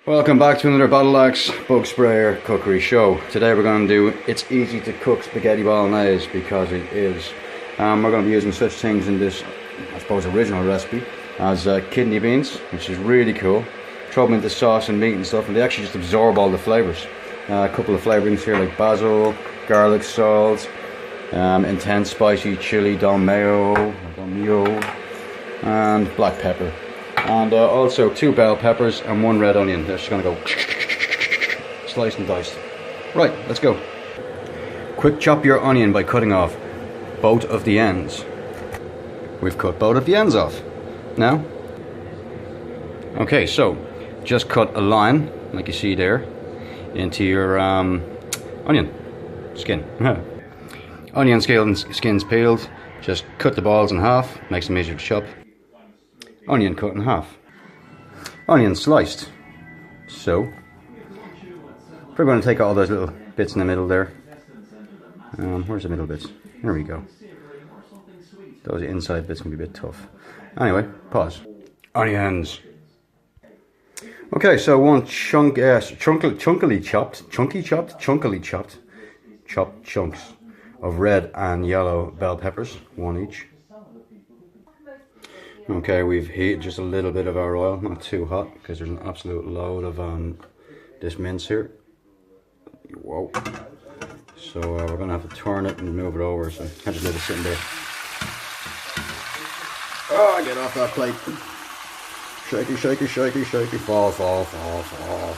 Welcome back to another Battleaxe Bugsprayer cookery show. Today we're going to do It's Easy to Cook Spaghetti Bolognese, because it is. We're going to be using such things in this, I suppose, original recipe as kidney beans, which is really cool. Throw them into sauce and meat and stuff, and they actually just absorb all the flavours. A couple of flavourings here like basil, garlic salt, intense spicy chili don mayo, and black pepper. And also 2 bell peppers and 1 red onion. They're just going to go sliced and diced. Right, let's go. Quick chop your onion by cutting off both of the ends. We've cut both of the ends off. Now, okay, so just cut a line, like you see there, into your onion skin. Onion skin's peeled. Just cut the balls in half, makes them easier to chop. Onion cut in half. Onion sliced. So, we're going to take all those little bits in the middle there. Where's the middle bits? There we go. Those inside bits can be a bit tough. Anyway, pause. Onions. Okay, so one chunkily chopped chunks of red and yellow bell peppers, 1 each. Okay, we've heated just a little bit of our oil, not too hot, because there's an absolute load of this mince here. Whoa. So we're going to have to turn it and move it over, so can't just let it sit in there. Oh, get off that plate. Shaky, shaky, shaky, shaky, fall, fall, fall, fall.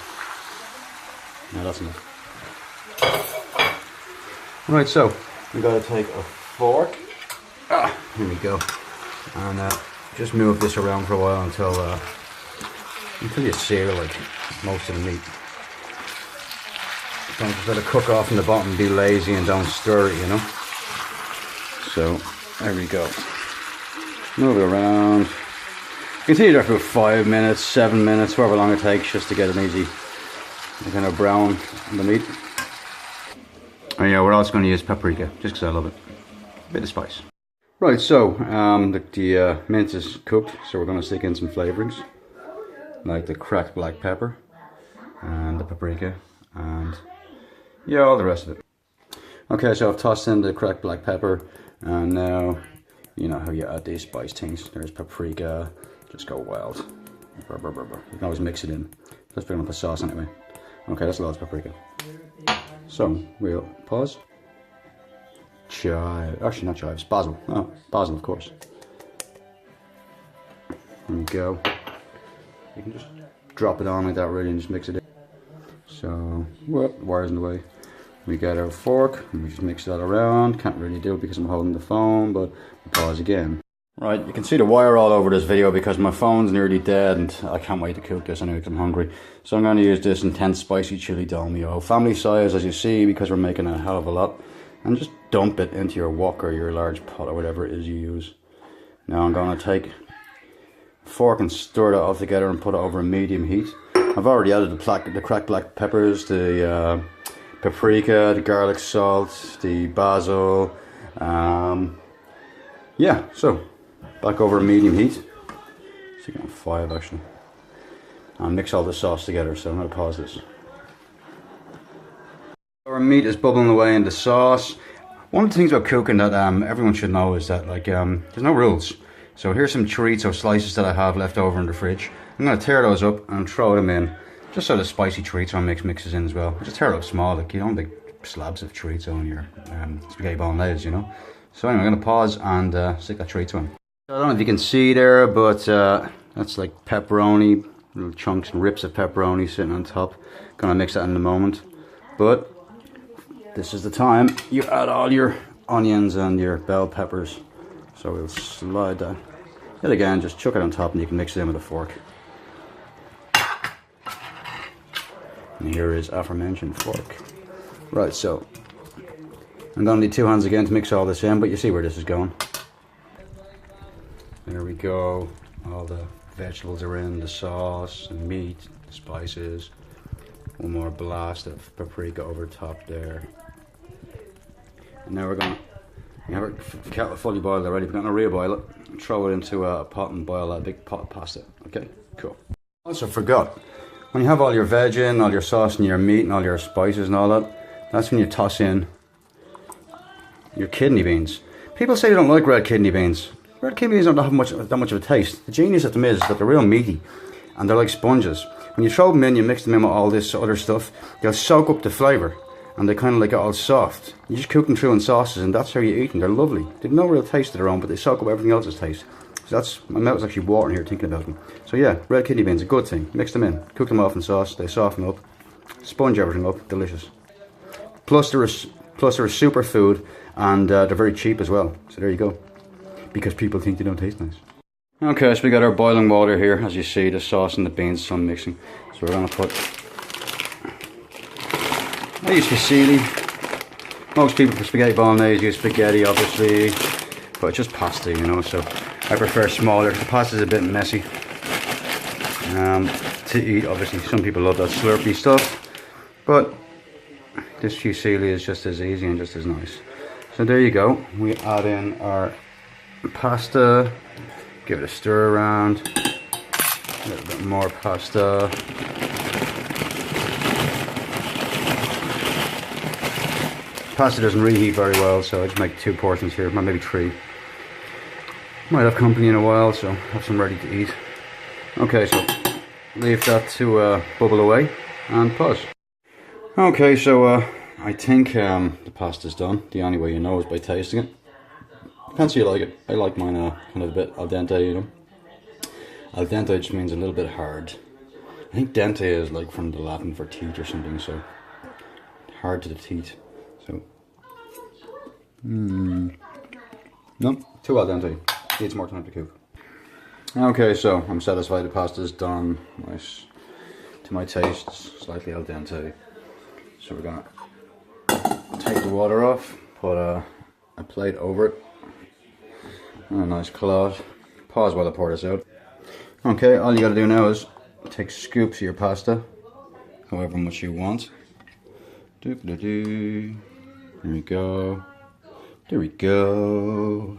No, that's enough. Right, so we've got to take a fork. Here we go. And just move this around for a while until you sear like most of the meat. Don't just let it cook off in the bottom, be lazy and don't stir it, you know. So there we go. Move it around. You can see it there for 5 minutes, 7 minutes, however long it takes, just to get an easy kind of brown on the meat. Oh yeah, we're also going to use paprika, just because I love it. A bit of spice. Right, so the mince is cooked, so we're going to stick in some flavourings, like the cracked black pepper, and the paprika, and yeah, all the rest of it. Okay, so I've tossed in the cracked black pepper, and now, you know how you add these spice things. There's paprika, just go wild. You can always mix it in. Let's put it on the sauce anyway. Okay, that's loads of paprika. So, we'll pause. Chive, actually not chives, basil. Oh, basil, of course. There we go. You can just drop it on like that really and just mix it in. So, well, wire's in the way. We get our fork and we just mix that around. Can't really do it because I'm holding the phone, but we'll pause again. Right, you can see the wire all over this video because my phone's nearly dead and I can't wait to cook this anyway because I'm hungry. So I'm going to use this intense spicy chili don mayo. Family size, as you see, because we're making a hell of a lot. And just dump it into your wok or your large pot or whatever it is you use. Now I'm going to take a fork and stir that all together and put it over a medium heat. I've already added the cracked black peppers, the paprika, the garlic salt, the basil. Yeah, so back over a medium heat. So on 5 actually. And mix all the sauce together, so I'm going to pause this. Our meat is bubbling away in the sauce. One of the things about cooking that everyone should know is that there's no rules. So here's some chorizo slices that I have left over in the fridge. I'm going to tear those up and throw them in, just so the spicy chorizo mixes in as well. Just tear it up small, like you don't big slabs of chorizo in your spaghetti bolognese, you know. So anyway, I'm going to pause and stick that chorizo in. I don't know if you can see there, but that's like pepperoni, little chunks and rips of pepperoni sitting on top. Gonna mix that in a moment, but this is the time you add all your onions and your bell peppers. So we'll slide that. Yet again, just chuck it on top and you can mix it in with a fork. And here is aforementioned fork. Right, so I'm gonna need 2 hands again to mix all this in, but you see where this is going. There we go. All the vegetables are in, the sauce, the meat, the spices. One more blast of paprika over top there. And now we're going to, we have our kettle fully boiled already, we're going to reboil it, throw it into a pot and boil a big pot of pasta. Okay, cool. Also forgot, When you have all your veg in, all your sauce and your meat and all your spices and all that, that's when you toss in your kidney beans. People say they don't like red kidney beans. Red kidney beans don't have that much of a taste. The genius of them is that they're real meaty and they're like sponges. When you throw them in, you mix them in with all this other stuff, they'll soak up the flavour and they kind of like get all soft. You just cook them through in sauces and that's how you eat them. They're lovely. They've no real taste of their own, but they soak up everything else's taste. So that's, my mouth is actually watering here thinking about them. So yeah, red kidney beans, a good thing. Mix them in, cook them off in sauce, they soften up, sponge everything up, delicious. Plus they're a superfood and they're very cheap as well. So there you go. Because people think they don't taste nice. Okay, so we got our boiling water here, as you see, the sauce and the beans, some mixing. So we're gonna put, I use Fusili. Most people for spaghetti bolognese use spaghetti, obviously, but it's just pasta, you know, so I prefer smaller. The pasta's a bit messy to eat, obviously. Some people love that slurpy stuff, but this Fusili is just as easy and just as nice. So there you go, we add in our pasta, give it a stir around, a little bit more pasta. Pasta doesn't reheat very well, so I just make 2 portions here, maybe 3. Might have company in a while, so have some ready to eat. Okay, so leave that to bubble away and pause. Okay, so I think the pasta's done. The only way you know is by tasting it. Depends how you like it. I like mine kind of a bit al dente, you know. Al dente just means a little bit hard. I think dente is like from the Latin for teeth or something, so hard to the teeth. So, no, too al dente. Needs more time to cook. Okay, so I'm satisfied the pasta's done. Nice to my taste, slightly al dente. So we're gonna take the water off, put a plate over it, and a nice cloth. Pause while I pour this out. Okay, all you gotta do now is take scoops of your pasta, however much you want. There we go. There we go.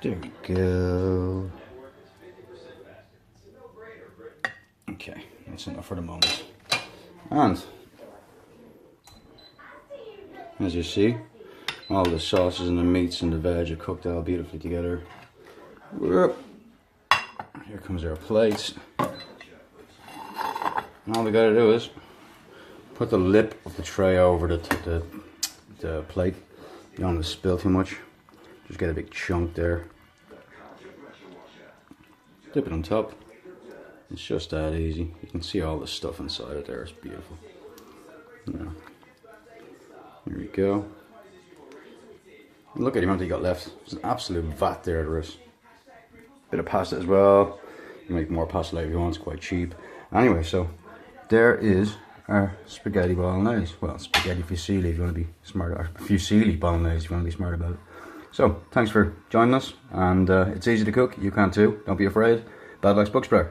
There we go. Okay, that's enough for the moment. And as you see, all the sauces and the meats and the veg are cooked all beautifully together. Here comes our plates. And all we gotta do is put the lip of the tray over the plate. You don't want to spill too much. Just get a big chunk there. Dip it on top. It's just that easy. You can see all the stuff inside it there. It's beautiful. Yeah. Here we go. Look at the amount that you got left. There's an absolute vat there, there is. Bit of pasta as well. You make more pasta later if you want, it's quite cheap. Anyway, so there is our spaghetti bolognese. Well, spaghetti Fusili if you want to be smart, or Fusili bolognese if you want to be smart about it. So, thanks for joining us, and it's easy to cook, you can too, don't be afraid. Bad luck's Bugsprayer.